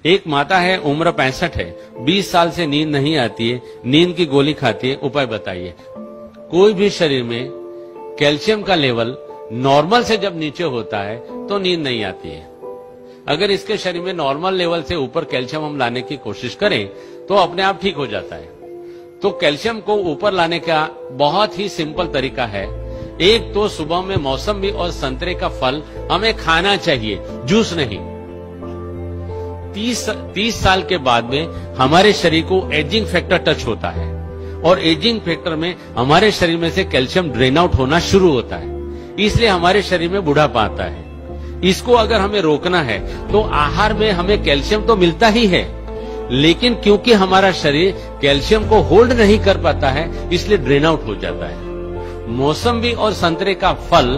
एक माता है, उम्र 65 है, 20 साल से नींद नहीं आती है, नींद की गोली खाती है, उपाय बताइए। कोई भी शरीर में कैल्शियम का लेवल नॉर्मल से जब नीचे होता है तो नींद नहीं आती है। अगर इसके शरीर में नॉर्मल लेवल से ऊपर कैल्शियम हम लाने की कोशिश करें तो अपने आप ठीक हो जाता है। तो कैल्शियम को ऊपर लाने का बहुत ही सिंपल तरीका है। एक तो सुबह में मौसमी और संतरे का फल हमें खाना चाहिए, जूस नहीं। 30 साल के बाद में हमारे शरीर को एजिंग फैक्टर टच होता है और एजिंग फैक्टर में हमारे शरीर में से कैल्शियम ड्रेन आउट होना शुरू होता है, इसलिए हमारे शरीर में बुढ़ापा आता है। इसको अगर हमें रोकना है तो आहार में हमें कैल्शियम तो मिलता ही है, लेकिन क्योंकि हमारा शरीर कैल्शियम को होल्ड नहीं कर पाता है इसलिए ड्रेन आउट हो जाता है। मौसम्बी और संतरे का फल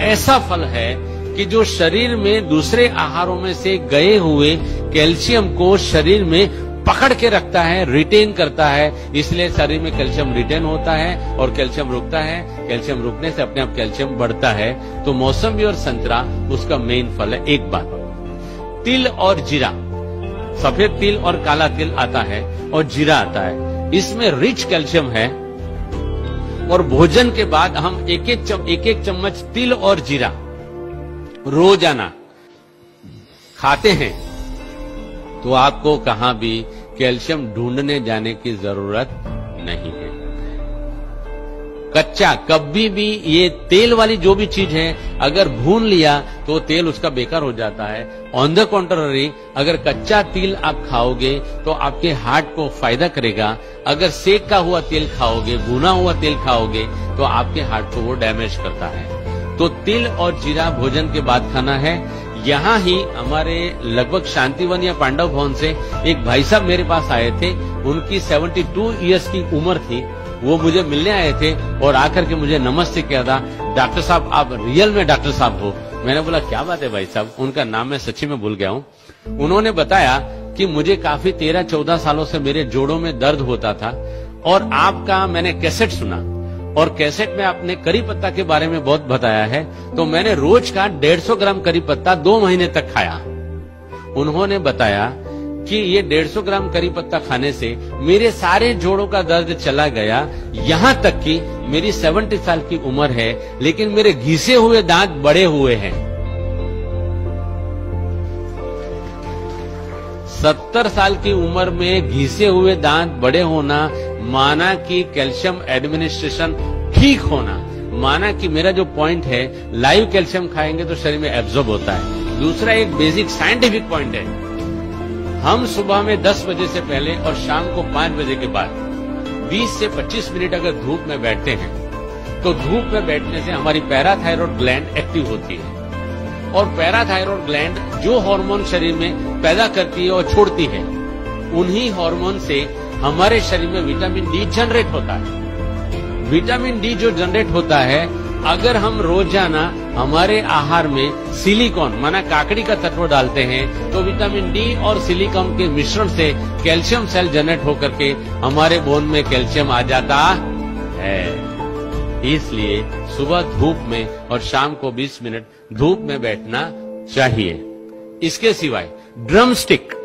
ऐसा फल है कि जो शरीर में दूसरे आहारों में से गए हुए कैल्शियम को शरीर में पकड़ के रखता है, रिटेन करता है, इसलिए शरीर में कैल्शियम रिटेन होता है और कैल्शियम रुकता है। कैल्शियम रुकने से अपने आप कैल्शियम बढ़ता है। तो मौसम्बी और संतरा उसका मेन फल है। एक बात, तिल और जीरा, सफेद तिल और काला तिल आता है और जीरा आता है, इसमें रिच कैल्शियम है। और भोजन के बाद हम एक एक चम्मच तिल और जीरा रोजाना खाते हैं तो आपको कहां भी कैल्शियम ढूंढने जाने की जरूरत नहीं है। कच्चा कभी भी ये तेल वाली जो भी चीज है अगर भून लिया तो तेल उसका बेकार हो जाता है। ऑन द कॉन्ट्ररी, अगर कच्चा तिल आप खाओगे तो आपके हार्ट को फायदा करेगा। अगर सेका हुआ तेल खाओगे, भुना हुआ तेल खाओगे तो आपके हार्ट को वो डैमेज करता है। तो तिल और जीरा भोजन के बाद खाना है। यहाँ ही हमारे लगभग शांतिवन या पांडव भवन से एक भाई साहब मेरे पास आए थे, उनकी 72 इयर्स की उम्र थी। वो मुझे मिलने आए थे और आकर के मुझे नमस्ते किया था, डॉक्टर साहब आप रियल में डॉक्टर साहब हो। मैंने बोला क्या बात है भाई साहब, उनका नाम मैं सच्ची में भूल गया हूँ। उन्होंने बताया कि मुझे काफी 13-14 सालों से मेरे जोड़ों में दर्द होता था और आपका मैंने कैसेट सुना और कैसेट में आपने करी पत्ता के बारे में बहुत बताया है, तो मैंने रोज का 150 ग्राम करी पत्ता 2 महीने तक खाया। उन्होंने बताया कि ये 150 ग्राम करी पत्ता खाने से मेरे सारे जोड़ों का दर्द चला गया। यहाँ तक कि मेरी 70 साल की उम्र है लेकिन मेरे घिसे हुए दांत बड़े हुए हैं। 70 साल की उम्र में घिसे हुए दांत बड़े होना माना कि कैल्शियम एडमिनिस्ट्रेशन ठीक होना, माना कि मेरा जो पॉइंट है लाइव कैल्शियम खाएंगे तो शरीर में एब्जॉर्ब होता है। दूसरा एक बेसिक साइंटिफिक पॉइंट है, हम सुबह में 10 बजे से पहले और शाम को 5 बजे के बाद 20 से 25 मिनट अगर धूप में बैठते हैं तो धूप में बैठने से हमारी पैराथायरॉयड ग्लैंड एक्टिव होती है और पैराथायरॉयड ग्लैंड जो हार्मोन शरीर में पैदा करती है और छोड़ती है, उन्हीं हार्मोन से हमारे शरीर में विटामिन डी जनरेट होता है। विटामिन डी जो जनरेट होता है, अगर हम रोजाना हमारे आहार में सिलिकॉन माना काकड़ी का तत्व डालते हैं तो विटामिन डी और सिलिकॉन के मिश्रण से कैल्शियम सेल जनरेट होकर के हमारे बोन में कैल्शियम आ जाता है। इसलिए सुबह धूप में और शाम को 20 मिनट धूप में बैठना चाहिए। इसके सिवाय ड्रम स्टिक,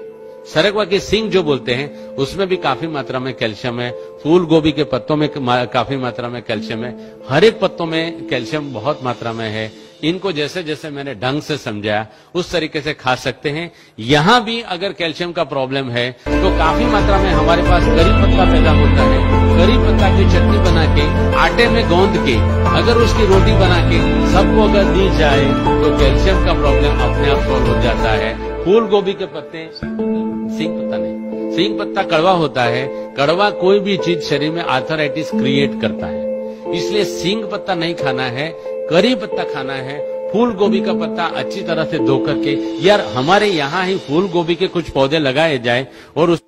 सरगवा की सींग जो बोलते हैं, उसमें भी काफी मात्रा में कैल्शियम है। फूल गोभी के पत्तों में काफी मात्रा में कैल्शियम है। हर एक पत्तों में कैल्शियम बहुत मात्रा में है। इनको जैसे जैसे मैंने ढंग से समझाया उस तरीके से खा सकते हैं। यहाँ भी अगर कैल्शियम का प्रॉब्लम है तो काफी मात्रा में हमारे पास करी पत्ता पैदा होता है। करी पत्ता की चटनी बना के आटे में गूंद के अगर उसकी रोटी बना के सबको अगर दी जाए तो कैल्शियम का प्रॉब्लम अपने आप सॉल्व हो जाता है। फूल गोभी के पत्ते, सींग पत्ता नहीं, सींग पत्ता कड़वा होता है। कड़वा कोई भी चीज शरीर में आर्थराइटिस क्रिएट करता है, इसलिए सींग पत्ता नहीं खाना है, करी पत्ता खाना है। फूल गोभी का पत्ता अच्छी तरह से धो करके, यार हमारे यहाँ ही फूल गोभी के कुछ पौधे लगाए जाए और उस